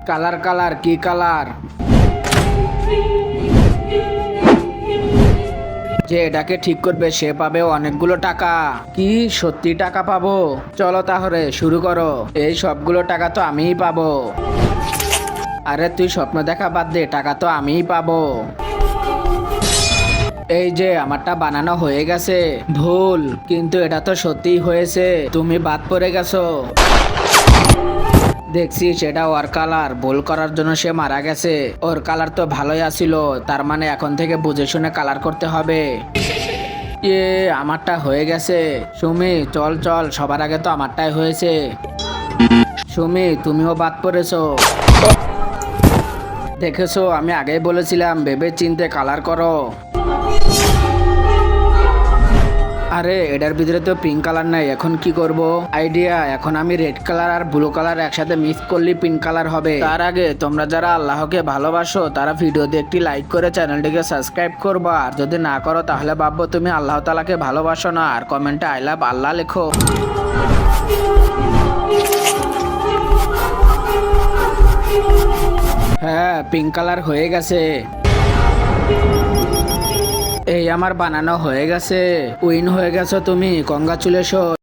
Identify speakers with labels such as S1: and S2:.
S1: Colour colour কি colour? যে এটাকে ঠিক করবে সে পাবে অনেকগুলো টাকা। কি সত্যি টাকা পাবো? চলো তাহলে শুরু করো। এই সবগুলো টাকা তো আমিই পাবো। আরে তুই স্বপ্ন দেখা বাদ দে, টাকা তো আমিই পাবো। এই যে আমারটা বানানো হয়ে গেছে। ভুল, কিন্তু এটা তো সত্যিই হয়েছে। তুমি বাদ পড়ে গেছো। দেখছি সেটা ওর কালার, ভুল করার জন্য সে মারা গেছে। ওর কালার তো ভালোই আছিল, তার মানে এখন থেকে বুঝে শুনে কালার করতে হবে। আমারটা হয়ে গেছে। সুমি চল চল, সবার আগে তো আমারটাই হয়েছে। সুমি তুমিও বাদ পড়েছো। দেখেছো, আমি আগেই বলেছিলাম ভেবে চিন্তে কালার করো। আরে এটার ভিতরে তো পিঙ্ক কালার নাই, এখন কি করব? আইডিয়া, এখন আমি রেড কালার আর ব্লু কালার একসাথে মিক্স করলে পিঙ্ক কালার হবে। তার আগে তোমরা যারা আল্লাহকে ভালোবাসো তারা ভিডিওতে একটি লাইক করে চ্যানেলটিকে সাবস্ক্রাইব করবা। আর যদি না করো তাহলে ভাববো তুমি আল্লাহ তাআলাকে ভালোবাসো না। আর কমেন্টে আই লাভ আল্লাহ লেখো। হ্যাঁ, পিঙ্ক কালার হয়ে গেছে। এই আমার বানানো হয়ে গেছে। উইন হয়ে গেছো তুমি, কংগ্রাচুলেশন।